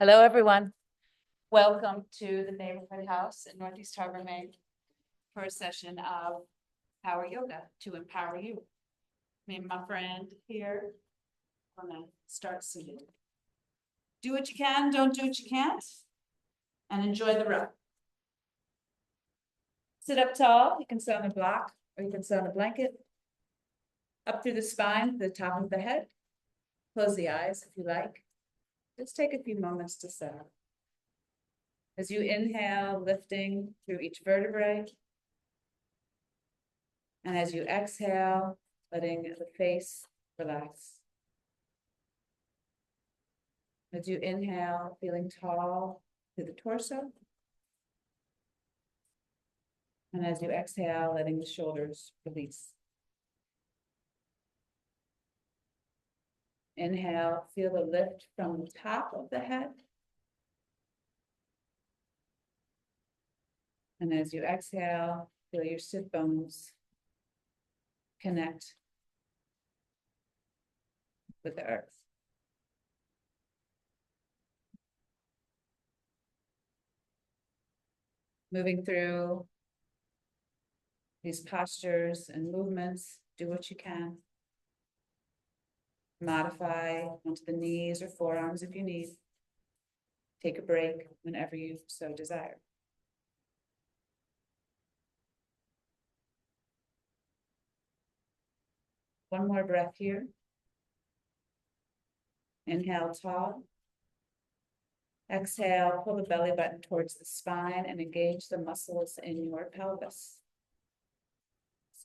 Hello, everyone. Welcome to the neighborhood house in Northeast Harbor, Maine for a session of Power Yoga to empower you. Me and my friend here, I'm gonna start seated. Do what you can, don't do what you can't, and enjoy the rub. Sit up tall. You can sit on a block or you can sit on a blanket. Up through the spine, to the top of the head. Close the eyes if you like. Just take a few moments to settle. As you inhale, lifting through each vertebrae. And as you exhale, letting the face relax. As you inhale, feeling tall through the torso. And as you exhale, letting the shoulders release. Inhale, feel the lift from the top of the head. And as you exhale, feel your sit bones connect with the earth. Moving through these postures and movements, do what you can. Modify onto the knees or forearms if you need. Take a break whenever you so desire. One more breath here. Inhale, tall. Exhale, pull the belly button towards the spine and engage the muscles in your pelvis.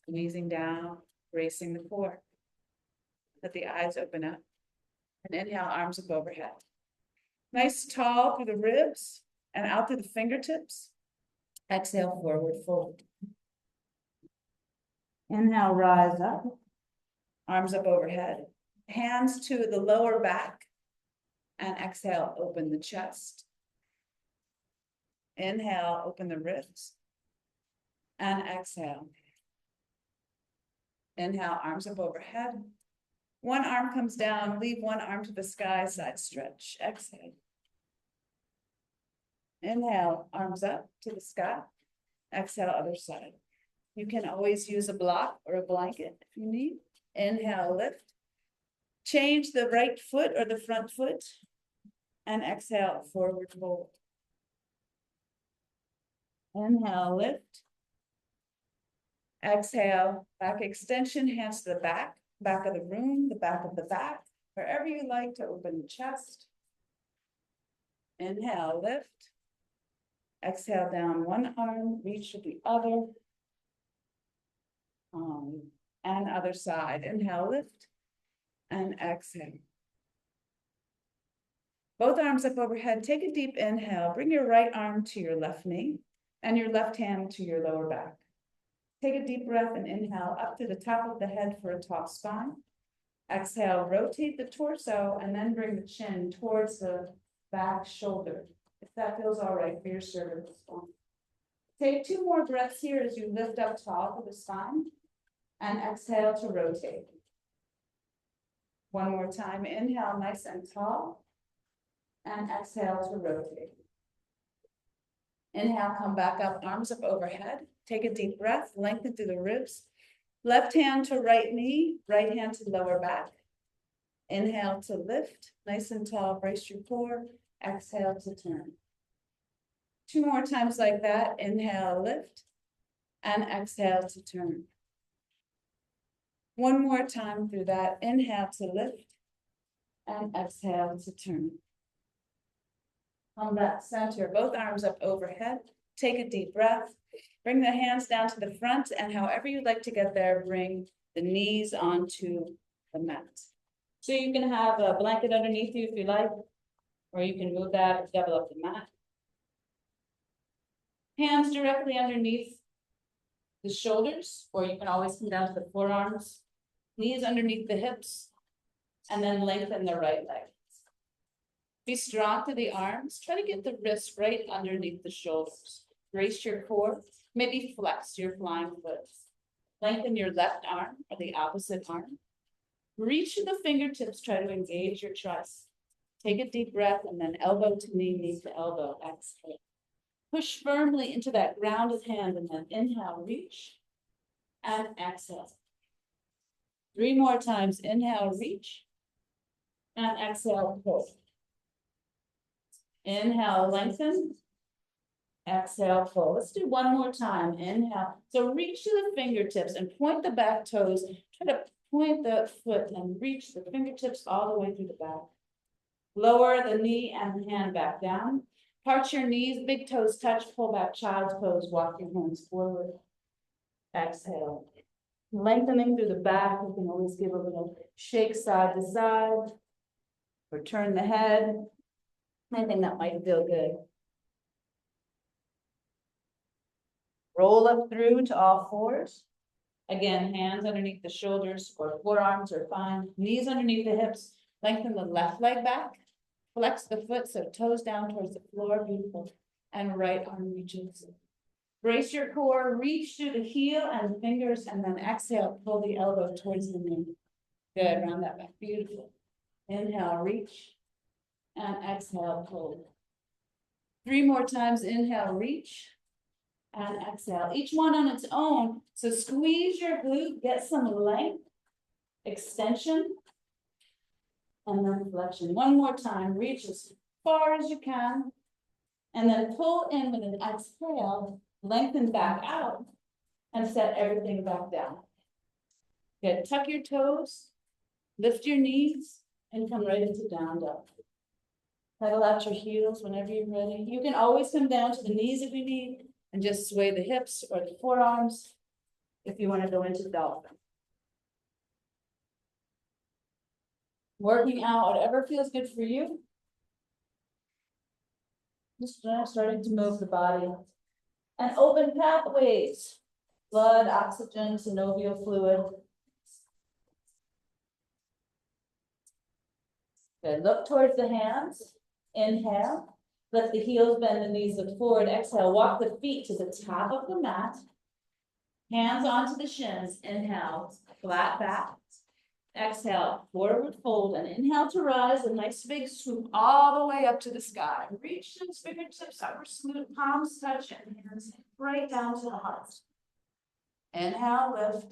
Squeezing down, bracing the core. Let the eyes open up. And inhale, arms up overhead. Nice tall through the ribs and out through the fingertips. Exhale, forward fold. Inhale, rise up. Arms up overhead. Hands to the lower back. And exhale, open the chest. Inhale, open the ribs. And exhale. Inhale, arms up overhead. One arm comes down, leave one arm to the sky, side stretch. Exhale. Inhale, arms up to the sky. Exhale, other side. You can always use a block or a blanket if you need. Inhale, lift. Change the right foot or the front foot. And exhale, forward fold. Inhale, lift. Exhale, back extension, hands to the back of the room, the back of the back, wherever you like to open the chest. Inhale, lift. Exhale, down one arm, reach to the other. And other side. Inhale, lift. And exhale. Both arms up overhead. Take a deep inhale. Bring your right arm to your left knee and your left hand to your lower back. Take a deep breath and inhale up to the top of the head for a tall spine. Exhale, rotate the torso and then bring the chin towards the back shoulder, if that feels all right for your cervical spine. Take two more breaths here as you lift up tall to the spine and exhale to rotate. One more time, inhale nice and tall and exhale to rotate. Inhale, come back up, arms up overhead. Take a deep breath, lengthen through the ribs. Left hand to right knee, right hand to lower back. Inhale to lift, nice and tall, brace your core. Exhale to turn. Two more times like that. Inhale, lift, and exhale to turn. One more time through that. Inhale to lift, and exhale to turn. Come back center, both arms up overhead. Take a deep breath. Bring the hands down to the front, and however you'd like to get there, bring the knees onto the mat. So you can have a blanket underneath you if you like, or you can move that or double up the mat. Hands directly underneath the shoulders, or you can always come down to the forearms. Knees underneath the hips, and then lengthen the right leg. Be strong to the arms. Try to get the wrists right underneath the shoulders. Brace your core. Maybe flex your flying foot. Lengthen your left arm or the opposite arm. Reach to the fingertips. Try to engage your chest. Take a deep breath and then elbow to knee, knee to elbow. Exhale. Push firmly into that grounded hand and then inhale, reach and exhale. 3 more times. Inhale, reach and exhale, pull. Inhale, lengthen. Exhale, pull. Let's do one more time. Inhale. So reach to the fingertips and point the back toes. Try to point the foot and reach the fingertips all the way through the back. Lower the knee and the hand back down. Arch your knees, big toes touch, pull back, child's pose, walk your hands forward. Exhale. Lengthening through the back, you can always give a little shake side to side, or turn the head, anything that might feel good. Roll up through to all fours. Again, hands underneath the shoulders or forearms are fine. Knees underneath the hips. Lengthen the left leg back. Flex the foot so toes down towards the floor. Beautiful. And right arm reaches. Brace your core. Reach through the heel and the fingers, and then exhale. Pull the elbow towards the knee. Good. Round that back. Beautiful. Inhale, reach. And exhale, pull. 3 more times. Inhale, reach. And exhale. Each one on its own. So squeeze your glute. Get some length. Extension. And then flexion. One more time. Reach as far as you can. And then pull in with an exhale. Lengthen back out. And set everything back down. Good. Tuck your toes. Lift your knees. And come right into down dog. Pedal out your heels whenever you're ready. You can always come down to the knees if you need. And just sway the hips or the forearms if you want to go into dolphin. Working out whatever feels good for you. Just starting to move the body. And open pathways. Blood, oxygen, synovial fluid. Good. Look towards the hands. Inhale. Let the heels bend, the knees look forward. Exhale. Walk the feet to the top of the mat. Hands onto the shins. Inhale. Flat back. Exhale. Forward fold. And inhale to rise. A nice big swoop all the way up to the sky. Reach those fingertips, upper glute, palms touch, and hands right down to the heart. Inhale, lift.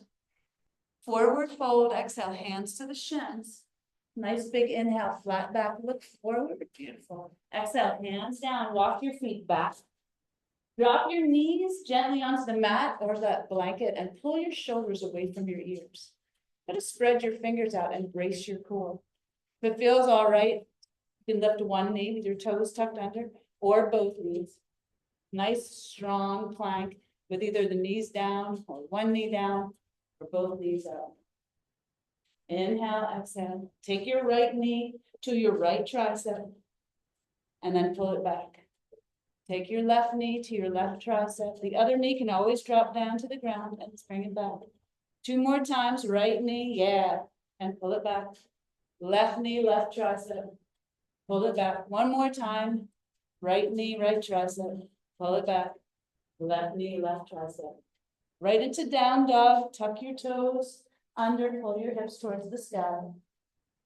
Forward fold. Exhale. Hands to the shins. Nice big inhale, flat back, look forward, beautiful. Exhale, hands down, walk your feet back. Drop your knees gently onto the mat or that blanket and pull your shoulders away from your ears. Try to spread your fingers out and brace your core. If it feels all right, you can lift one knee with your toes tucked under or both knees. Nice, strong plank with either the knees down or one knee down or both knees up. Inhale, exhale. Take your right knee to your right tricep and then pull it back. Take your left knee to your left tricep. The other knee can always drop down to the ground and bring it back. 2 more times, right knee, yeah, and pull it back. Left knee, left tricep, pull it back. 1 more time, right knee, right tricep, pull it back. Left knee, left tricep. Right into down dog, tuck your toes. Under, pull your hips towards the sky.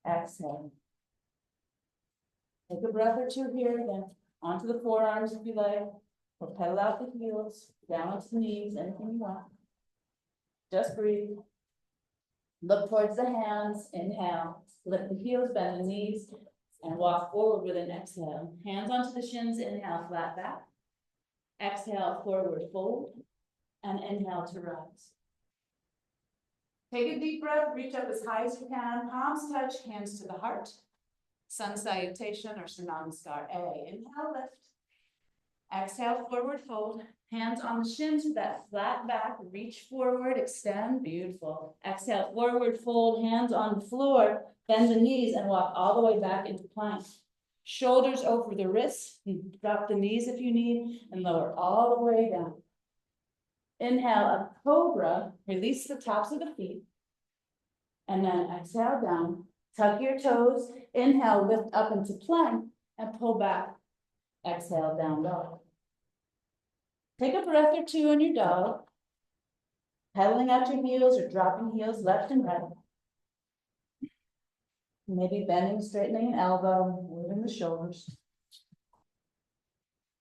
Exhale. Take a breath or two here again. Onto the forearms if you like. Or pedal out the heels. Down to the knees, anything you want. Just breathe. Look towards the hands. Inhale. Lift the heels, bend the knees, and walk forward with an exhale. Hands onto the shins. Inhale, flat back. Exhale, forward fold. And inhale to rise. Take a deep breath, reach up as high as you can, palms touch, hands to the heart. Sun salutation or Namaskar A. Inhale, lift. Exhale, forward fold. Hands on the shins with that flat back, reach forward, extend, beautiful. Exhale, forward fold, hands on the floor, bend the knees and walk all the way back into plank. Shoulders over the wrists, drop the knees if you need, and lower all the way down. Inhale, a cobra, release the tops of the feet. And then exhale down, tuck your toes, inhale, lift up into plank, and pull back. Exhale, down dog. Take a breath or two on your dog, pedaling out your heels or dropping heels left and right. Maybe bending, straightening an elbow, moving the shoulders.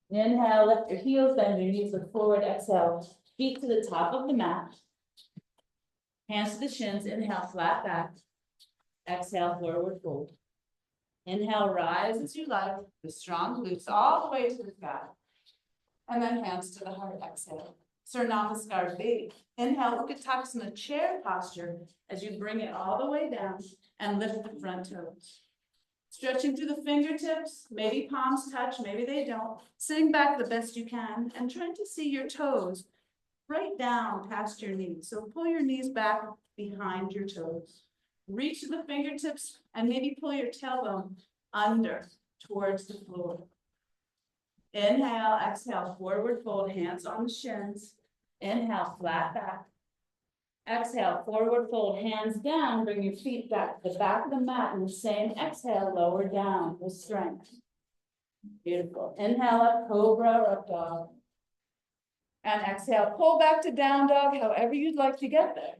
Inhale, lift your heels, bend your knees, look forward, exhale, feet to the top of the mat. Hands to the shins, inhale, flat back. Exhale, forward fold. Inhale, rise as you like, the strong glutes all the way to the sky. And then hands to the heart, exhale. Sir Namaskar B. Inhale, Utkatasana chair posture as you bring it all the way down and lift the front toes. Stretching through the fingertips, maybe palms touch, maybe they don't. Sitting back the best you can and trying to see your toes right down past your knees. So pull your knees back behind your toes. Reach to the fingertips and maybe pull your tailbone under towards the floor. Inhale, exhale, forward fold, hands on the shins. Inhale, flat back. Exhale, forward fold, hands down, bring your feet back to the back of the mat, and the same exhale, lower down with strength. Beautiful. Inhale up, cobra or up dog. And exhale, pull back to down dog, however you'd like to get there.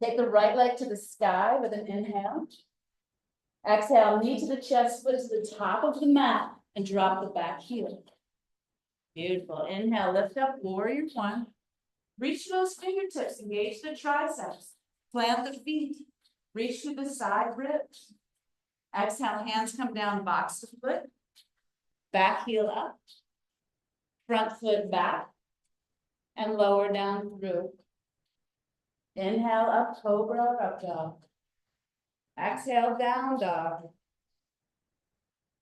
Take the right leg to the sky with an inhale. Exhale, knee to the chest, foot to the top of the mat, and drop the back heel. Beautiful. Inhale, lift up, warrior one. Reach those fingertips, engage the triceps. Plant the feet. Reach to the side ribs. Exhale, hands come down, box the foot. Back heel up. Front foot back. And lower down through. Inhale, up, cobra, up dog. Exhale, down dog.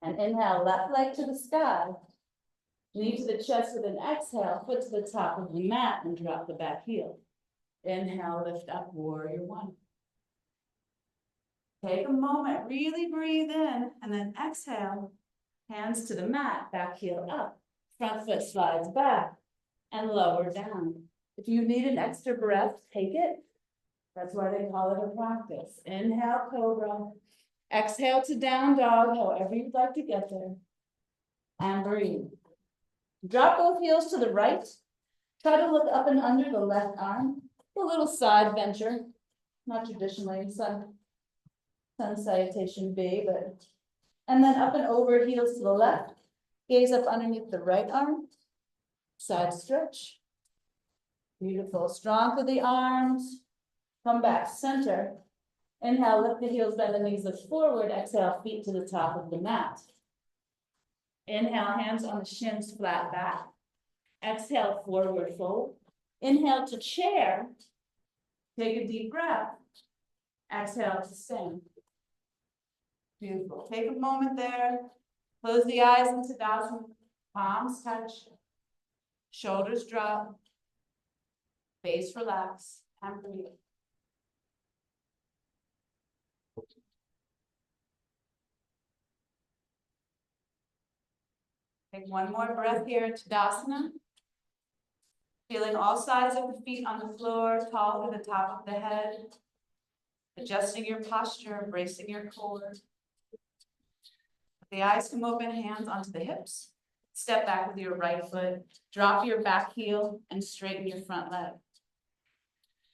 And inhale, left leg to the sky. Knee to the chest with an exhale, foot to the top of the mat and drop the back heel. Inhale, lift up, warrior one. Take a moment, really breathe in, and then exhale. Hands to the mat, back heel up. Front foot slides back and lower down. If you need an extra breath, take it. That's why they call it a practice. Inhale, cobra. Exhale to down dog, however you'd like to get there. And breathe. Drop both heels to the right. Try to look up and under the left arm. A little side venture. Not traditionally sun salutation B, but. And then up and over, heels to the left. Gaze up underneath the right arm. Side stretch. Beautiful. Strong through the arms. Come back, center. Inhale, lift the heels, bend the knees, lift forward. Exhale, feet to the top of the mat. Inhale, hands on the shins, flat back. Exhale, forward fold. Inhale to chair. Take a deep breath. Exhale to sing. Beautiful. Take a moment there. Close the eyes into Tadasana. Palms touch. Shoulders drop. Face relax. And breathe. Take one more breath here in Tadasana. Feeling all sides of the feet on the floor, tall to the top of the head. Adjusting your posture, embracing your core. The eyes come open, hands onto the hips. Step back with your right foot. Drop your back heel and straighten your front leg.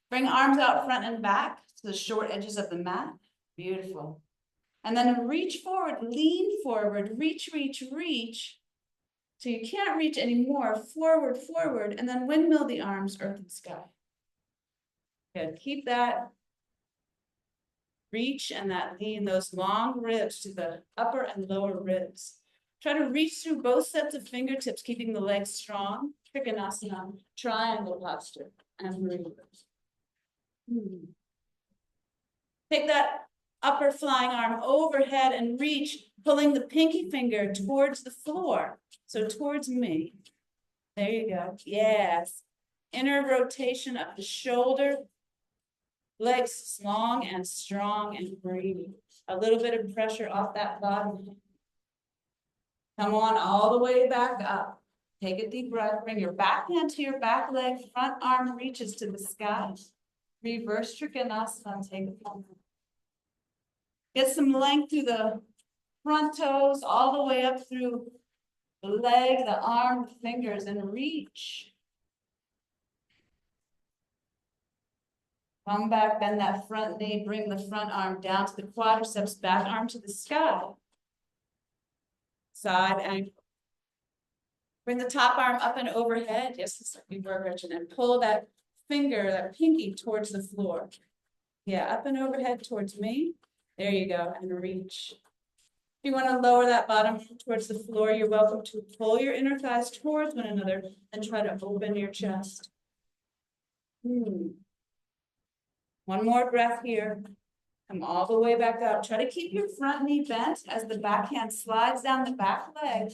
Bring arms out front and back to the short edges of the mat. Beautiful. And then reach forward, lean forward, reach, reach, reach. So you can't reach anymore, forward, forward, and then windmill the arms, earth and sky. Good, keep that reach and that lean, those long ribs to the upper and lower ribs. Try to reach through both sets of fingertips, keeping the legs strong. Trikonasana, triangle posture, and breathe. Take that upper flying arm overhead and reach, pulling the pinky finger towards the floor. So towards me. There you go. Yes. Inner rotation of the shoulder. Legs long and strong and breathe. A little bit of pressure off that body. Come on all the way back up. Take a deep breath. Bring your back hand to your back leg. Front arm reaches to the sky. Reverse Trikonasana. Take a moment. Get some length through the front toes all the way up through the leg, the arm, the fingers, and reach. Come back, bend that front knee, bring the front arm down to the quadriceps, back arm to the sky. Side ankle. Bring the top arm up and overhead. Yes, it's like we were, Gretchen, and pull that finger, that pinky towards the floor. Yeah, up and overhead towards me. There you go, and reach. If you want to lower that bottom towards the floor, you're welcome to pull your inner thighs towards one another and try to open your chest. One more breath here. Come all the way back up. Try to keep your front knee bent as the back hand slides down the back leg.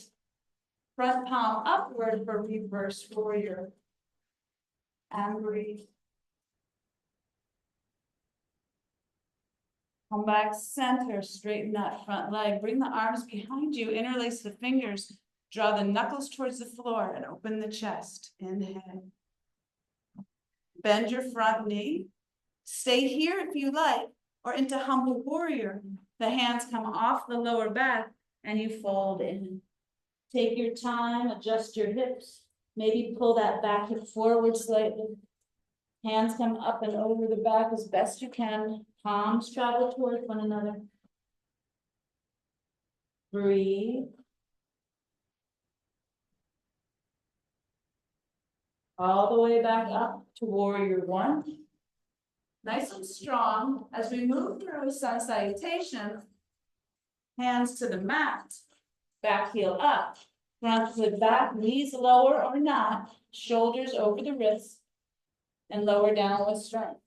Front palm upward for reverse warrior. And breathe. Come back center, straighten that front leg. Bring the arms behind you, interlace the fingers. Draw the knuckles towards the floor and open the chest. Inhale. Bend your front knee. Stay here if you like, or into humble warrior. The hands come off the lower back and you fold in. Take your time, adjust your hips. Maybe pull that back hip forward slightly. Hands come up and over the back as best you can. Palms travel towards one another. Breathe. All the way back up to warrior one. Nice and strong. As we move through sun salutation, hands to the mat, back heel up, front foot back, knees lower or not, shoulders over the wrists, and lower down with strength.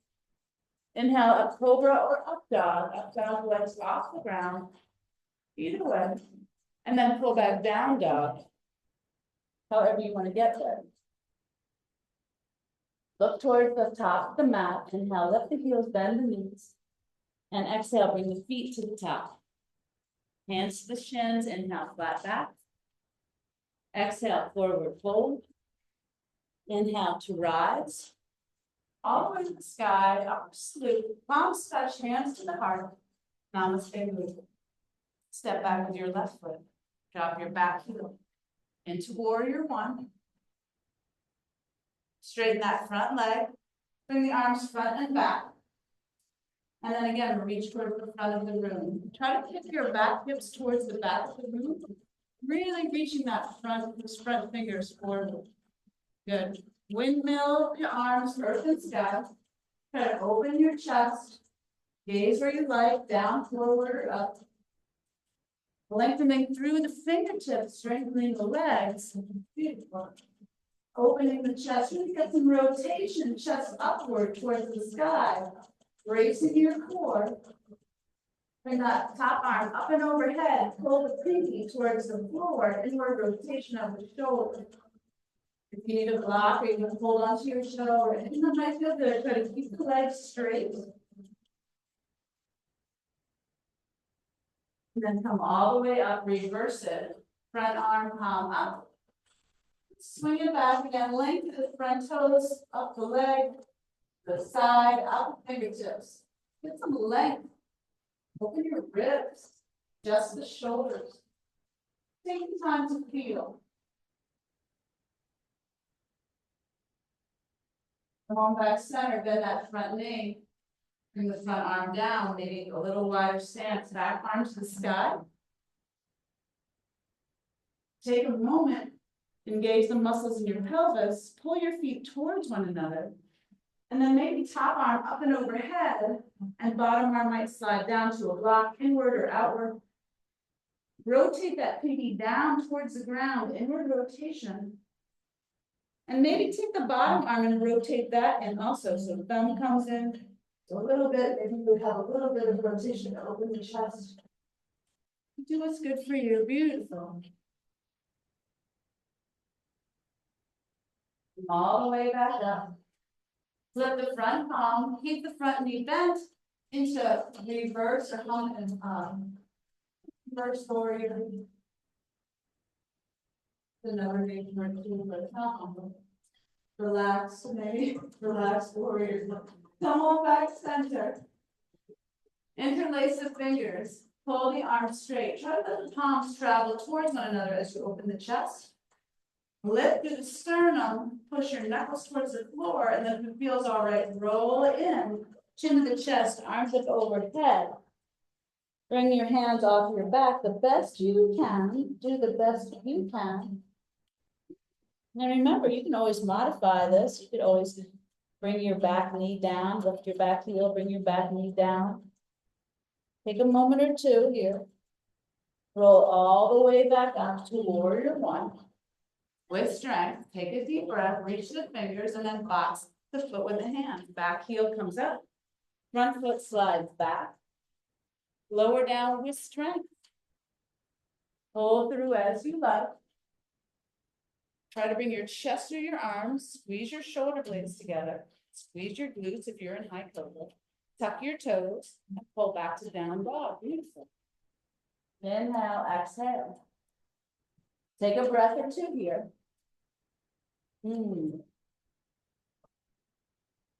Inhale, up cobra or up dog, legs off the ground, either way, and then pull back down dog, however you want to get there. Look towards the top of the mat. Inhale, lift the heels, bend the knees. And exhale, bring the feet to the top. Hands to the shins, inhale, flat back. Exhale, forward fold. Inhale to rise. All the way to the sky, upper salute. Palms touch, hands to the heart. Namaste move. Step back with your left foot. Drop your back heel. Into warrior one. Straighten that front leg. Bring the arms front and back. And then again, reach towards the front of the room. Try to kick your back hips towards the back of the room. Really reaching those front fingers forward. Good. Windmill your arms, earth and sky. Try to open your chest. Gaze where you like, down, forward, or up. Lengthening through the fingertips, strengthening the legs. Beautiful. Opening the chest, really get some rotation, chest upward towards the sky. Bracing your core. Bring that top arm up and overhead. Pull the pinky towards the floor. Inward rotation of the shoulder. If you need a block, or you can hold onto your shoulder. And that might feel good. Try to keep the legs straight. And then come all the way up, reverse it. Front arm, palm up. Swing it back again, lengthen the front toes, up the leg, the side, up the fingertips. Get some length. Open your ribs, adjust the shoulders. Take the time to feel. Come on back center, bend that front knee. Bring the front arm down, maybe a little wider stance, back arm to the sky. Take a moment. Engage the muscles in your pelvis, pull your feet towards one another, and then maybe top arm up and overhead, and bottom arm might slide down to a block, inward or outward. Rotate that pinky down towards the ground, inward rotation. And maybe take the bottom arm and rotate that in also, so the thumb comes in a little bit, maybe you have a little bit of rotation to open the chest. Do what's good for you, beautiful. All the way back up. Flip the front palm, keep the front knee bent into reverse or hump and reverse warrior. Another big relax, maybe relax warrior. Come on back center. Interlace the fingers. Pull the arms straight. Try to let the palms travel towards one another as you open the chest. Lift through the sternum, push your knuckles towards the floor, and then if it feels all right, roll it in. Chin to the chest, arms up overhead. Bring your hands off your back the best you can. Do the best you can. Now remember, you can always modify this. You could always bring your back knee down, lift your back heel, bring your back knee down. Take a moment or two here. Roll all the way back up to warrior one. With strength, take a deep breath, reach the fingers, and then box the foot with the hand. Back heel comes up. Front foot slides back. Lower down with strength. Pull through as you like. Try to bring your chest through your arms. Squeeze your shoulder blades together. Squeeze your glutes if you're in high cobra. Tuck your toes and pull back to down dog. Beautiful. Inhale, exhale. Take a breath or two here.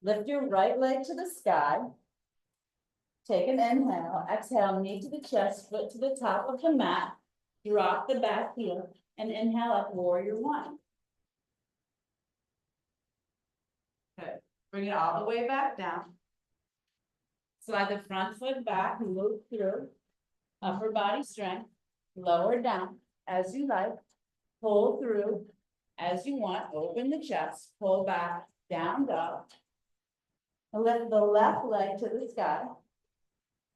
Lift your right leg to the sky. Take an inhale, exhale, knee to the chest, foot to the top of the mat. Drop the back heel and inhale up, warrior one. Good. Bring it all the way back down. Slide the front foot back, move through. Upper body strength, lower down as you like. Pull through as you want. Open the chest, pull back, down dog. Lift the left leg to the sky.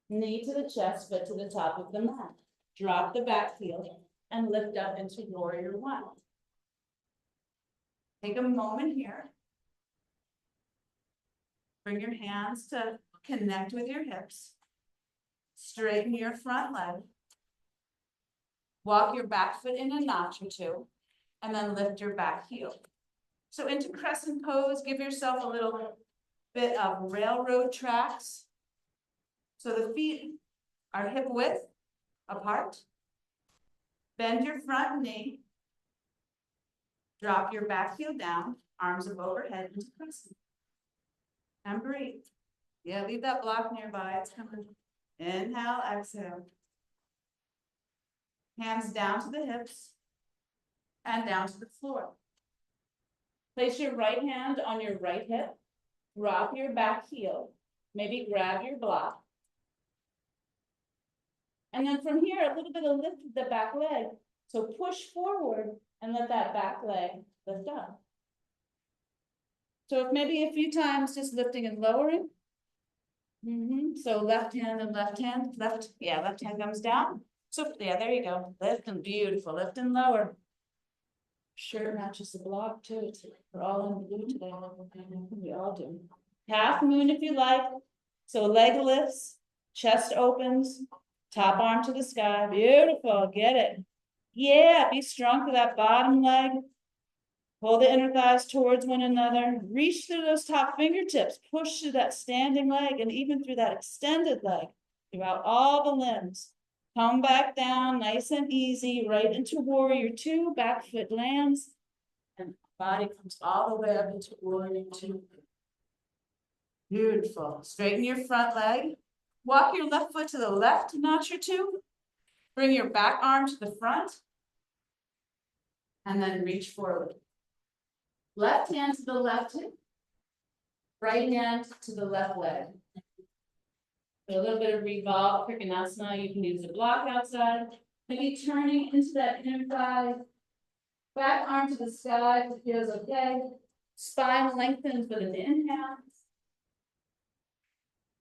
Knee to the chest, foot to the top of the mat. Drop the back heel and lift up into warrior one. Take a moment here. Bring your hands to connect with your hips. Straighten your front leg. Walk your back foot in a notch or two, and then lift your back heel. So into crescent pose, give yourself a little bit of railroad tracks. So the feet are hip width apart. Bend your front knee. Drop your back heel down, arms up overhead into crescent. And breathe. Yeah, leave that block nearby, it's coming. Inhale, exhale. Hands down to the hips and down to the floor. Place your right hand on your right hip. Drop your back heel. Maybe grab your block. And then from here, a little bit of lift of the back leg. So push forward and let that back leg lift up. So if maybe a few times just lifting and lowering. So left hand and left hand, left hand comes down. So yeah, there you go. Lift and beautiful, lift and lower. Shirt matches the block too. We're all in blue today. We all do. Half moon if you like. So leg lifts, chest opens, top arm to the sky. Beautiful, get it. Yeah, be strong for that bottom leg. Pull the inner thighs towards one another. Reach through those top fingertips. Push through that standing leg and even through that extended leg. Throughout all the limbs. Come back down, nice and easy, right into warrior two. Back foot lands. And body comes all the way up into warrior two. Beautiful. Straighten your front leg. Walk your left foot to the left, notch or two. Bring your back arm to the front. And then reach forward. Left hand to the left hip. Right hand to the left leg. So a little bit of revolve, Trikonasana. You can use a block outside. Maybe turning into that inner thigh. Back arm to the sky if it feels okay. Spine lengthens with an inhale.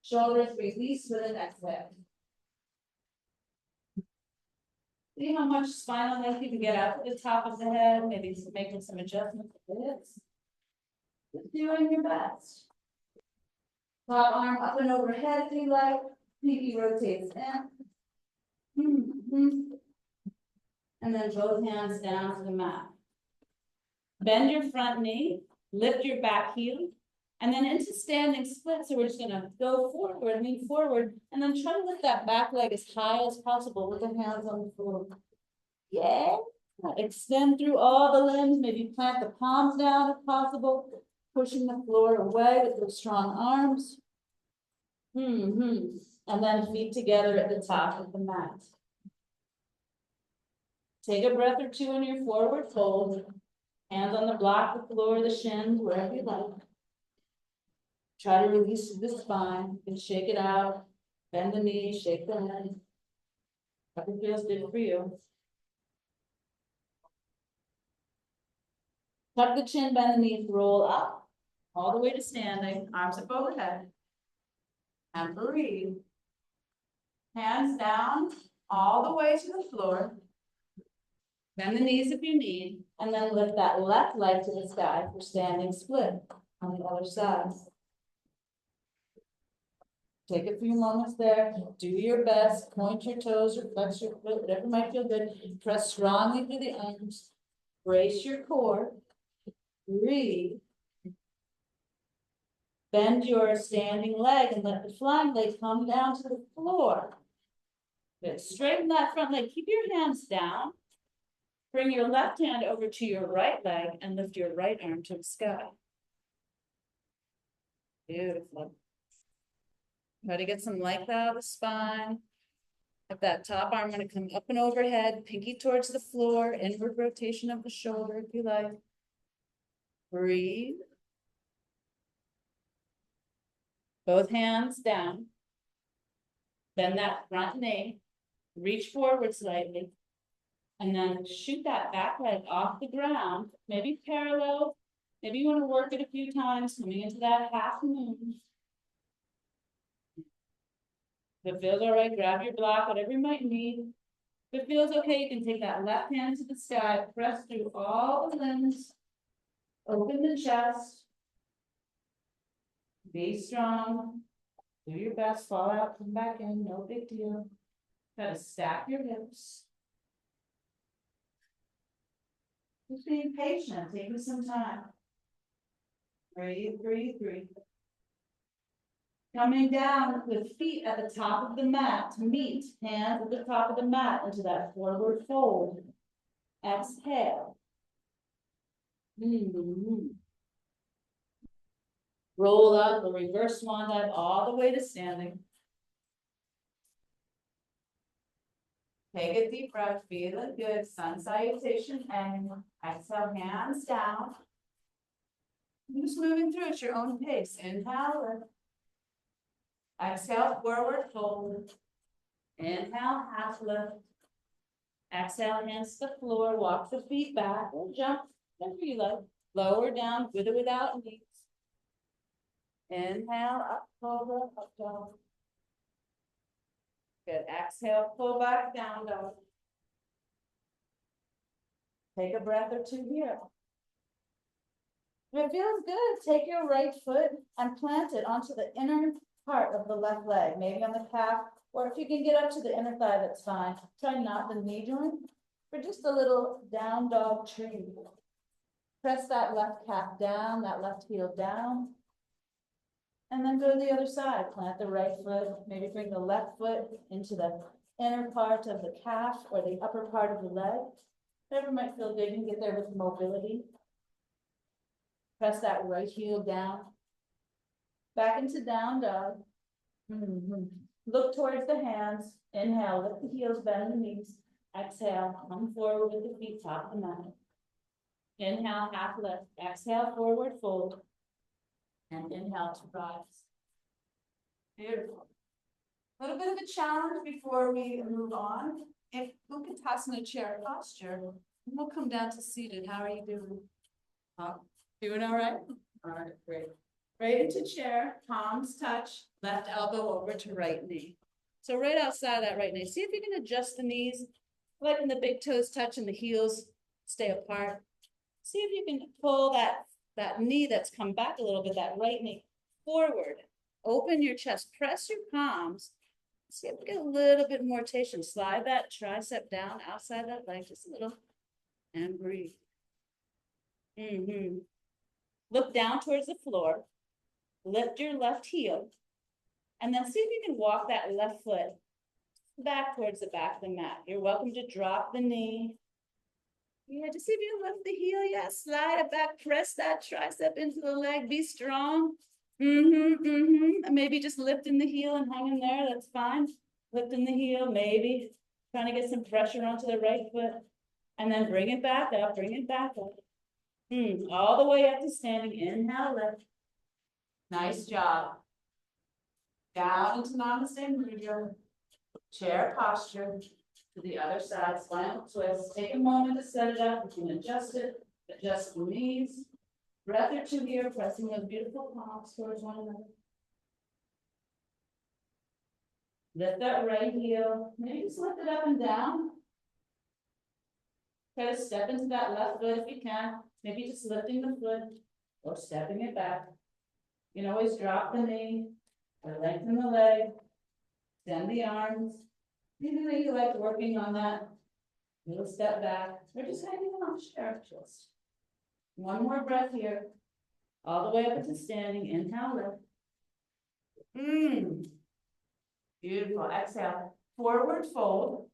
Shoulders release with an exhale. See how much spinal length you can get out to the top of the head, maybe making some adjustments with this. Just doing your best. Top arm up and overhead if you like. Pinky rotates in. And then both hands down to the mat. Bend your front knee, lift your back heel, and then into standing split. So we're just gonna go forward, lean forward, and then try to lift that back leg as high as possible with the hands on the floor. Yeah. Extend through all the limbs, maybe plant the palms down if possible, pushing the floor away with those strong arms. And then feet together at the top of the mat. Take a breath or two in your forward fold. Hands on the block, the floor, the shins, wherever you like. Try to release the spine. You can shake it out. Bend the knees, shake the head. Whatever feels good for you. Tuck the chin, bend the knees, roll up. All the way to standing, arms up overhead. And breathe. Hands down, all the way to the floor. Bend the knees if you need, and then lift that left leg to the sky for standing split on the other side. Take a few moments there, do your best, point your toes or flex your foot, whatever might feel good. Press strongly through the arms, brace your core, breathe. Bend your standing leg and let the flying leg come down to the floor. Good, straighten that front leg, keep your hands down. Bring your left hand over to your right leg and lift your right arm to the sky. Beautiful. Try to get some length out of the spine. Have that top arm going to come up and overhead, pinky towards the floor, inward rotation of the shoulder if you like. Breathe. Both hands down. Bend that front knee. Reach forward slightly. And then shoot that back leg off the ground, maybe parallel. Maybe you want to work it a few times, coming into that half moon. If it feels all right, grab your block, whatever you might need. If it feels okay, you can take that left hand to the sky, press through all the limbs, open the chest. Be strong. Do your best, fall out, come back in, no big deal. Gotta stack your hips. Just being patient, taking some time. Breathe, breathe, breathe. Coming down with feet at the top of the mat to meet, hands at the top of the mat into that forward fold. Exhale. Roll up a reverse swan dive all the way to standing. Take a deep breath, feeling good. Sun salutation and exhale, hands down. You're just moving through at your own pace. Inhale, lift. Exhale, forward fold. Inhale, half lift. Exhale, hands to the floor. Walk the feet back or jump. Whatever you like. Lower down with or without knees. Inhale, up, cobra, up dog. Good. Exhale, pull back, down dog. Take a breath or two here. If it feels good, take your right foot and plant it onto the inner part of the left leg, maybe on the calf, or if you can get up to the inner thigh, that's fine. Try not the knee joint, for just a little down dog tree. Press that left calf down, that left heel down. And then go to the other side, plant the right foot, maybe bring the left foot into the inner part of the calf or the upper part of the leg. Whatever might feel good, you can get there with mobility. Press that right heel down. Back into down dog. Look towards the hands. Inhale, lift the heels, bend the knees. Exhale, come forward with the feet top of the mat. Inhale, half lift. Exhale, forward fold. And inhale to rise. Beautiful. A little bit of a challenge before we move on. If Utkatasana chair posture, we'll come down to seated. How are you doing? Doing all right? All right, great. Right into chair, palms touch, left elbow over to right knee. So right outside that right knee, see if you can adjust the knees, letting the big toes touch and the heels stay apart. See if you can pull that knee that's come back a little bit, that right knee forward. Open your chest, press your palms. See if we get a little bit more rotation. Slide that tricep down outside that leg just a little and breathe. Look down towards the floor. Lift your left heel. And then see if you can walk that left foot back towards the back of the mat. You're welcome to drop the knee. Yeah, just see if you can lift the heel. Yeah, slide it back. Press that tricep into the leg. Be strong. Maybe just lifting the heel and hanging there. That's fine. Lifting the heel, maybe. Trying to get some pressure onto the right foot. And then bring it back up. Bring it back up. All the way up to standing, inhale, lift. Nice job. Down into Namaste Mudra. Chair posture to the other side, slant twist. Take a moment to set it up. You can adjust it, adjust the knees. Breath or two here, pressing those beautiful palms towards one another. Lift that right heel. Maybe just lift it up and down. Try to step into that left foot if you can. Maybe just lifting the foot or stepping it back. You can always drop the knee or lengthen the leg. Extend the arms. Maybe that you like working on that little step back or just hanging on the chair. Just one more breath here. All the way up into standing. Inhale, lift. Beautiful. Exhale. Forward fold.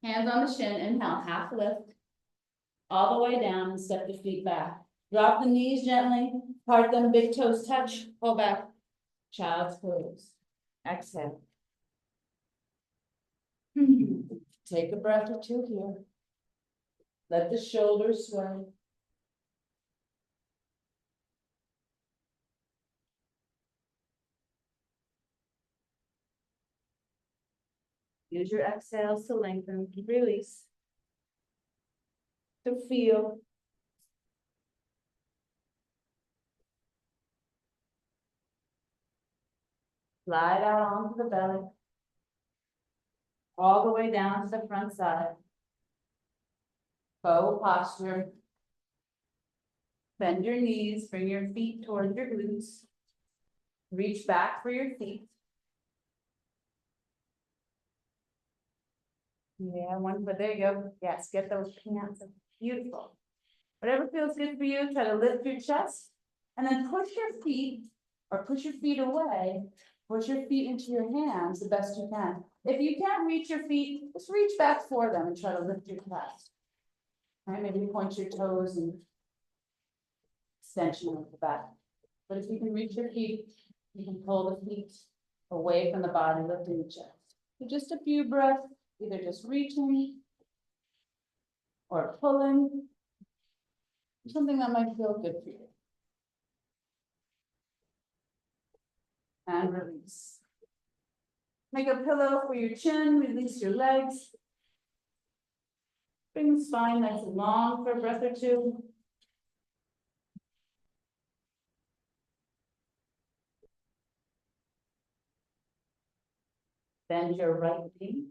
Hands on the shin. Inhale, half lift. All the way down and step the feet back. Drop the knees gently. Part them, big toes touch. Pull back. Child's pose. Exhale. Take a breath or two here. Let the shoulders sway. Use your exhales to lengthen, release, to feel. Slide out onto the belly. All the way down to the front side. Bow posture. Bend your knees, bring your feet towards your glutes. Reach back for your feet. Yeah, one foot, there you go. Yes, get those pants, beautiful. Whatever feels good for you, try to lift your chest and then push your feet or push your feet away. Push your feet into your hands the best you can. If you can't reach your feet, just reach back for them and try to lift your chest. All right, maybe point your toes and extension of the back. But if you can reach your feet, you can pull the feet away from the body, lifting the chest. So just a few breaths, either just reaching or pulling, something that might feel good for you. And release. Make a pillow for your chin, release your legs. Bring the spine nice and long for a breath or two. Bend your right knee.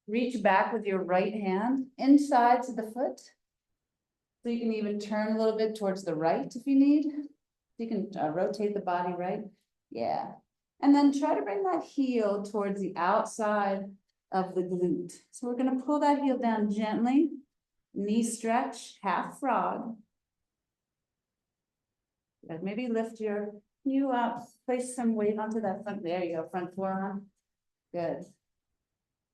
Reach back with your right hand inside to the foot. So you can even turn a little bit towards the right if you need. You can rotate the body right. Yeah. And then try to bring that heel towards the outside of the glute. So we're going to pull that heel down gently. Knee stretch, half frog. But maybe lift your knee up, place some weight onto that front. There you go, front forearm. Good.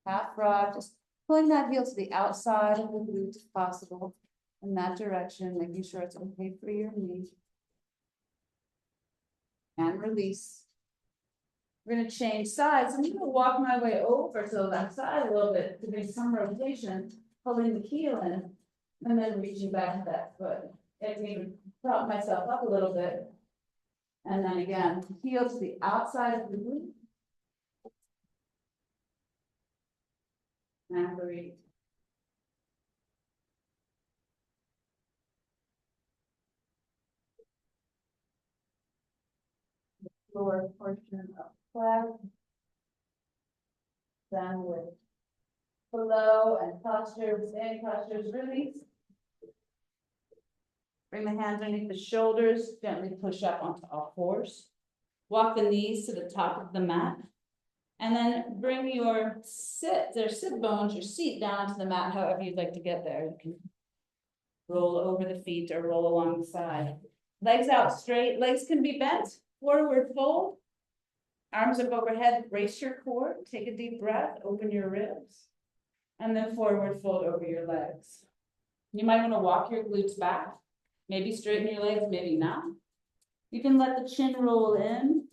Half frog, just pulling that heel to the outside of the glute if possible. In that direction, making sure it's okay for your knee. And release. We're going to change sides. I'm going to walk my way over to the left side a little bit to bring some rotation, pulling the heel in, and then reaching back to that foot. I can even prop myself up a little bit. And then again, heel to the outside of the glute. And breathe. Lower portion of flat. Downward. Below and posture, standing postures, release. Bring the hands underneath the shoulders, gently push up onto all fours. Walk the knees to the top of the mat. And then bring your sit bones, your seat down to the mat, however you'd like to get there. You can roll over the feet or roll along the side. Legs out straight, legs can be bent, forward fold. Arms up overhead, brace your core, take a deep breath, open your ribs. And then forward fold over your legs. You might want to walk your glutes back. Maybe straighten your legs, maybe not. You can let the chin roll in.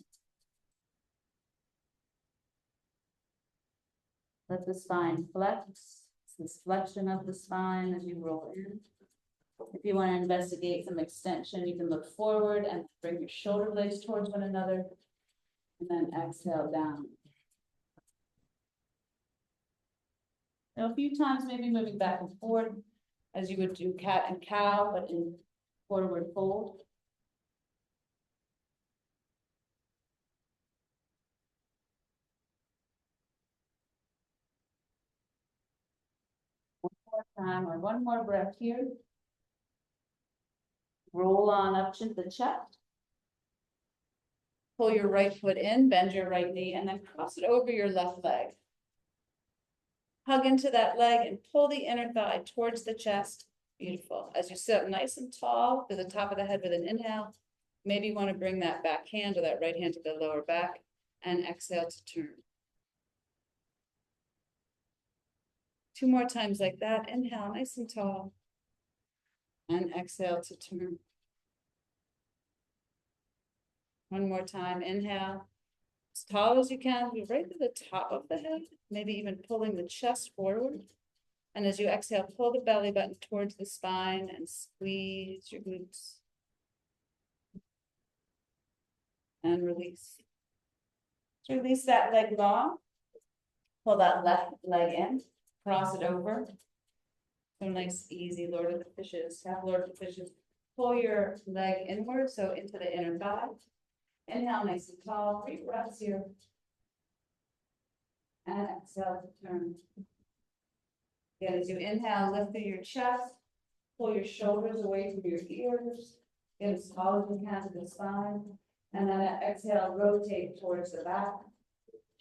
Let the spine flex. It's this flexion of the spine as you roll in. If you want to investigate some extension, you can look forward and bring your shoulder blades towards one another. And then exhale down. Now, a few times, maybe moving back and forth as you would do cat and cow, but in forward fold. One more time, or one more breath here. Roll on up to the chest. Pull your right foot in, bend your right knee, and then cross it over your left leg. Hug into that leg and pull the inner thigh towards the chest. Beautiful. As you sit up nice and tall to the top of the head with an inhale, maybe you want to bring that back hand or that right hand to the lower back and exhale to turn. 2 more times like that. Inhale, nice and tall. And exhale to turn. 1 more time. Inhale. As tall as you can, right to the top of the head, maybe even pulling the chest forward. And as you exhale, pull the belly button towards the spine and squeeze your glutes. And release. To release that leg long, pull that left leg in, cross it over. So nice, easy Lord of the Fishes. Have Lord of the Fishes. Pull your leg inward, so into the inner thigh. Inhale, nice and tall. 3 breaths here. And exhale to turn. Again, as you inhale, lift through your chest. Pull your shoulders away from your ears. Get as tall as you can to the spine. And then exhale, rotate towards the back.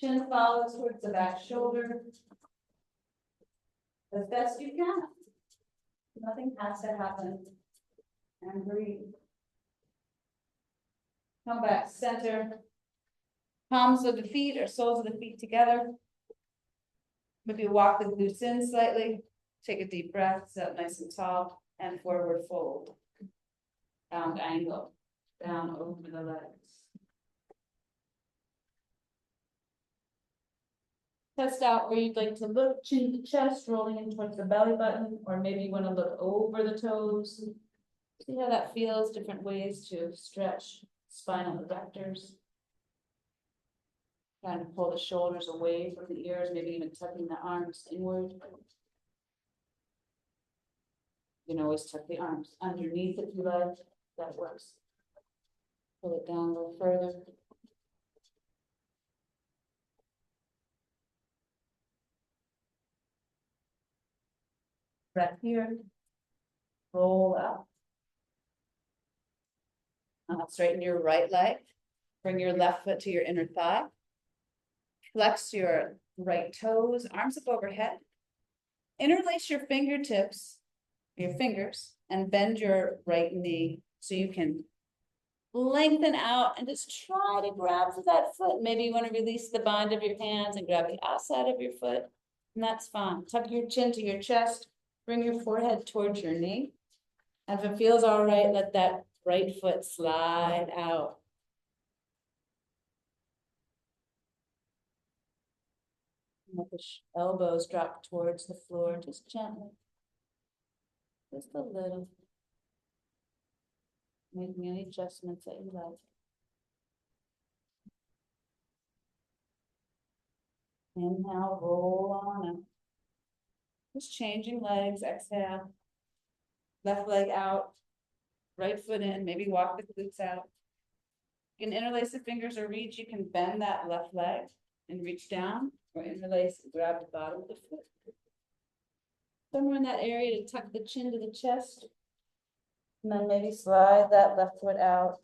Chin follows towards the back shoulder. As best you can. Nothing has to happen. And breathe. Come back center. Palms of the feet or soles of the feet together. Maybe walk the glutes in slightly. Take a deep breath, sit up nice and tall, and forward fold. Round angle, down over the legs. Test out where you'd like to look, chin to chest, rolling in towards the belly button, or maybe you want to look over the toes. See how that feels, different ways to stretch spinal erectors. Trying to pull the shoulders away from the ears, maybe even tucking the arms inward. You can always tuck the arms underneath if you like, that works. Pull it down a little further. Breath here. Roll up. Straighten your right leg. Bring your left foot to your inner thigh. Flex your right toes, arms up overhead. Interlace your fingertips, your fingers, and bend your right knee so you can lengthen out and just try to grab for that foot. Maybe you want to release the bind of your hands and grab the outside of your foot, and that's fine. Tuck your chin to your chest, bring your forehead towards your knee. And if it feels all right, let that right foot slide out. Let the elbows drop towards the floor, just gently. Just a little. Making any adjustments that you like. Inhale, roll on up. Just changing legs, exhale. Left leg out, right foot in, maybe walk the glutes out. You can interlace the fingers or reach, you can bend that left leg and reach down, or interlace and grab the bottom of the foot. Somewhere in that area to tuck the chin to the chest. And then maybe slide that left foot out.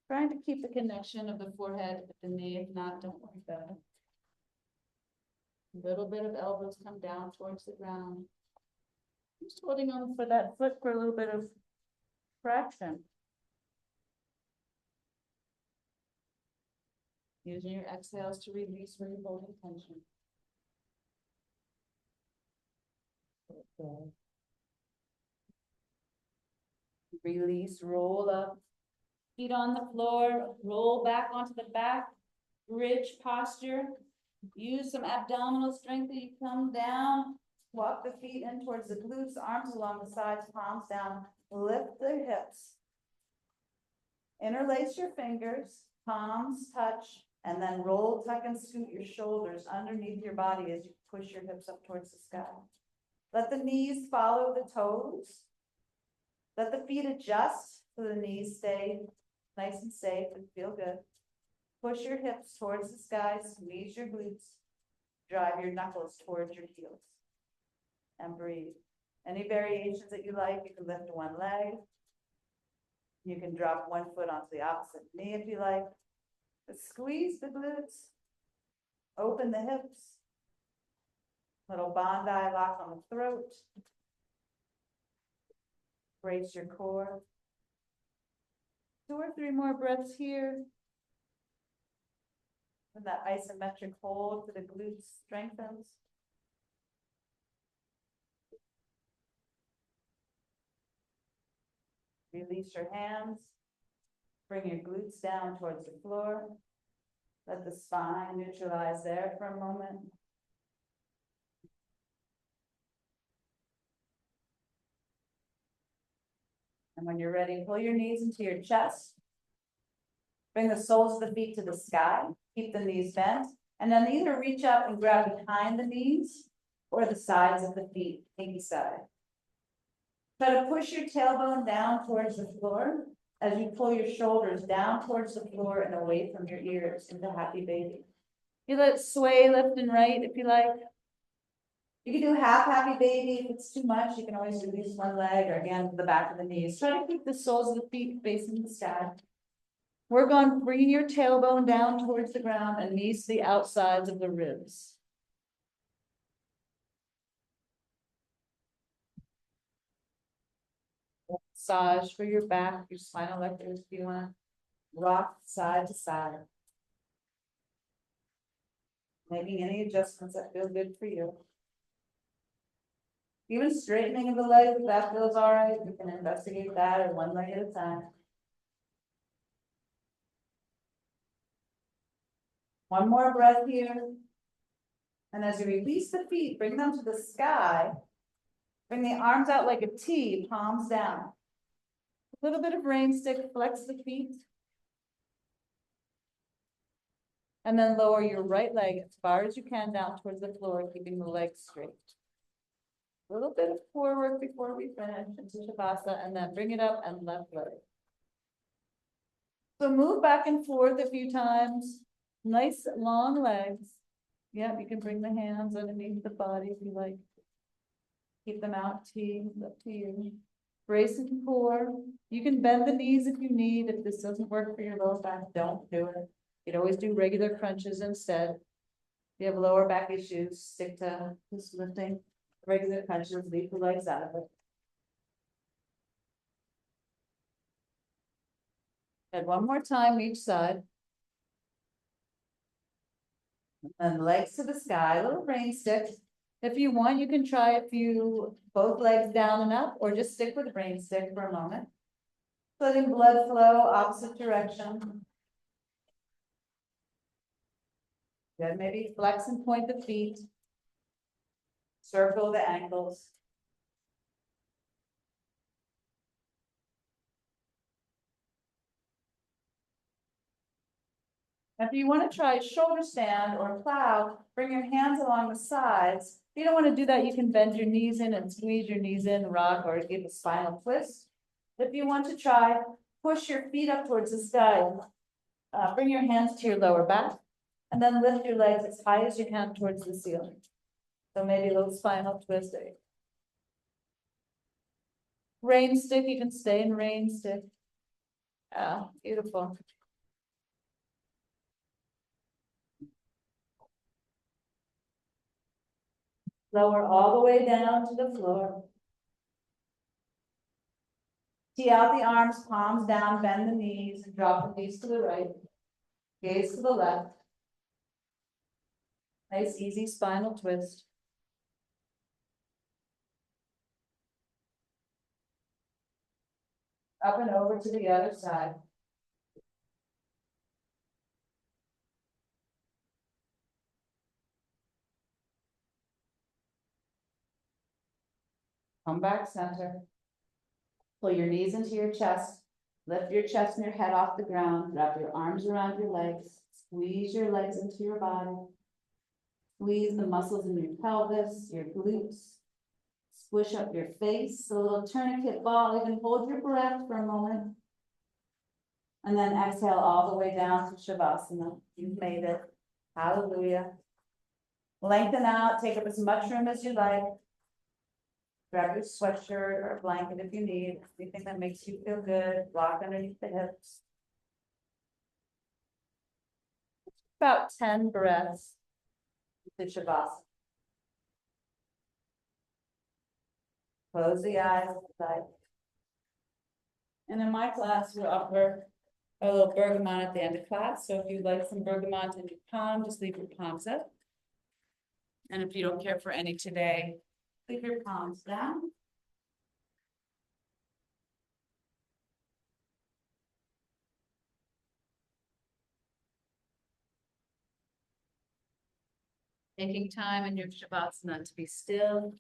Trying to keep the connection of the forehead with the knee. If not, don't worry about it. A little bit of elbows come down towards the ground. Just holding on for that foot for a little bit of traction. Using your exhales to release where you're holding tension. Okay. Release, roll up. Feet on the floor, roll back onto the back. Bridge posture. Use some abdominal strength as you come down. Walk the feet in towards the glutes, arms along the sides, palms down, lift the hips. Interlace your fingers, palms touch, and then roll, tuck, and scoot your shoulders underneath your body as you push your hips up towards the sky. Let the knees follow the toes. Let the feet adjust so the knees stay nice and safe and feel good. Push your hips towards the sky, squeeze your glutes, drive your knuckles towards your heels, and breathe. Any variations that you like, you can lift one leg. You can drop one foot onto the opposite knee if you like. But squeeze the glutes, open the hips, little Bondi lock on the throat. Brace your core. 2 or 3 more breaths here. And that isometric hold for the glutes strengthens. Release your hands. Bring your glutes down towards the floor. Let the spine neutralize there for a moment. And when you're ready, pull your knees into your chest. Bring the soles of the feet to the sky. Keep the knees bent. And then either reach up and grab behind the knees or the sides of the feet, pinky side. Try to push your tailbone down towards the floor as you pull your shoulders down towards the floor and away from your ears into happy baby. You let it sway left and right if you like. You can do half happy baby. If it's too much, you can always release one leg or again the back of the knees. Try to keep the soles of the feet facing the sky. Work on bringing your tailbone down towards the ground and knees to the outsides of the ribs. Massage for your back, your spinal erectors if you want. Rock side to side. Making any adjustments that feel good for you. Even straightening of the legs, if that feels all right, you can investigate that or one leg at a time. One more breath here. And as you release the feet, bring them to the sky. Bring the arms out like a T, palms down. A little bit of rain stick, flex the feet. And then lower your right leg as far as you can down towards the floor, keeping the legs straight. A little bit of core work before we finish into Shavasana, and then bring it up and left leg. So move back and forth a few times. Nice long legs. Yeah, you can bring the hands underneath the body if you like. Keep them out, T, up to you. Brace and core. You can bend the knees if you need. If this doesn't work for your lower back, don't do it. You'd always do regular crunches instead. If you have lower back issues, stick to just lifting regular crunches, leave the legs out of it. And one more time each side. And legs to the sky, little rain stick. If you want, you can try both legs down and up, or just stick with rain stick for a moment. Letting blood flow opposite direction. Good, maybe flex and point the feet. Circle the ankles. If you want to try shoulder stand or plow, bring your hands along the sides. If you don't want to do that, you can bend your knees in and squeeze your knees in, rock, or give a spinal twist. If you want to try, push your feet up towards the sky. Bring your hands to your lower back, and then lift your legs as high as you can towards the ceiling. So maybe a little spinal twist. Rain stick, you can stay in rain stick. Beautiful. Lower all the way down to the floor. Tee out the arms, palms down, bend the knees, and drop the knees to the right. Gaze to the left. Nice, easy spinal twist. Up and over to the other side. Come back center. Pull your knees into your chest. Lift your chest and your head off the ground. Wrap your arms around your legs. Squeeze your legs into your body. Squeeze the muscles in your pelvis, your glutes. Squish up your face, a little tourniquet ball. Even hold your breath for a moment. And then exhale all the way down to Shavasana. You've made it. Hallelujah. Lengthen out, take up as much room as you like. Grab your sweatshirt or a blanket if you need, anything that makes you feel good, block underneath the hips. About 10 breaths to Shavasana. Close the eyes. And in my class, we offer a little bergamot at the end of class. So if you'd like some bergamot in your palm, just leave your palms up. And if you don't care for any today, leave your palms down. Taking time in your Shavasana to be still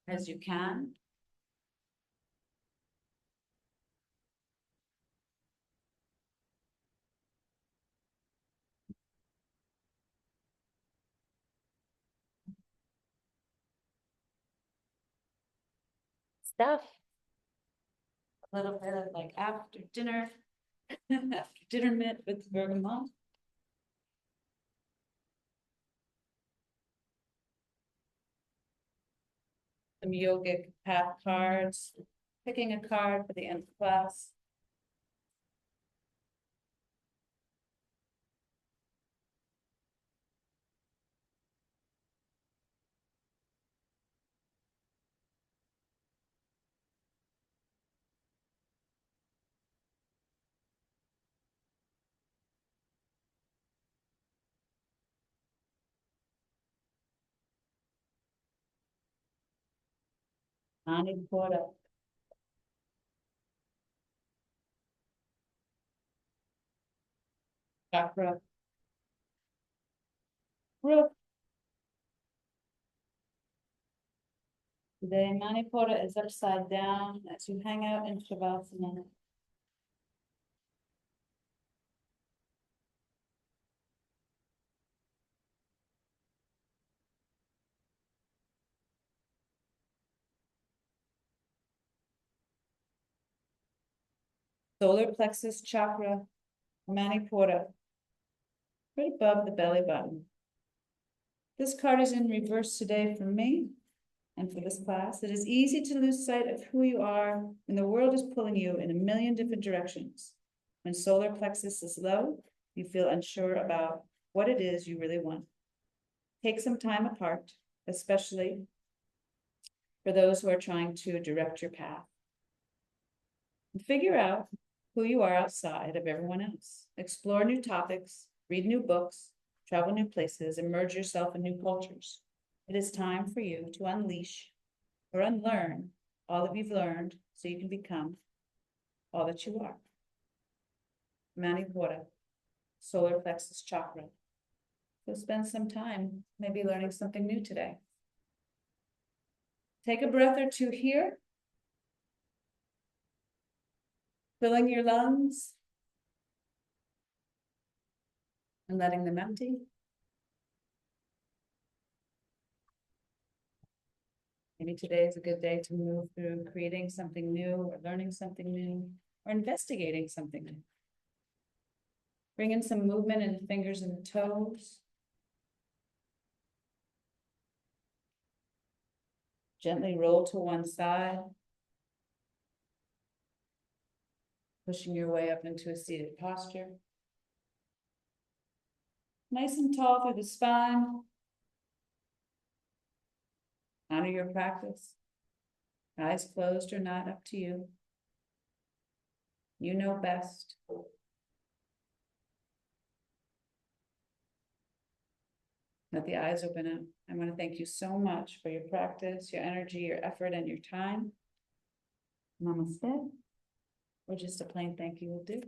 as you can. Stuff. A little bit of like after dinner, after dinner mint with bergamot. Some yogic path cards. Picking a card for the end of class. Manipura. Chakra. Roof. Today, Manipura is upside down as you hang out in Shavasana. Solar plexus chakra, Manipura, right above the belly button. This card is in reverse today for me and for this class. It is easy to lose sight of who you are when the world is pulling you in a million different directions. When solar plexus is low, you feel unsure about what it is you really want. Take some time apart, especially for those who are trying to direct your path. And figure out who you are outside of everyone else. Explore new topics, read new books, travel new places, immerse yourself in new cultures. It is time for you to unleash or unlearn all that you've learned so you can become all that you are. Manipura, solar plexus chakra. So spend some time maybe learning something new today. Take a breath or two here. Filling your lungs and letting them empty. Maybe today is a good day to move through creating something new or learning something new or investigating something new. Bring in some movement in the fingers and the toes. Gently roll to one side. Pushing your way up into a seated posture. Nice and tall through the spine. Honor your practice. Eyes closed or not, up to you. You know best. Let the eyes open up. I want to thank you so much for your practice, your energy, your effort, and your time. Namaste. Or just a plain thank you will do.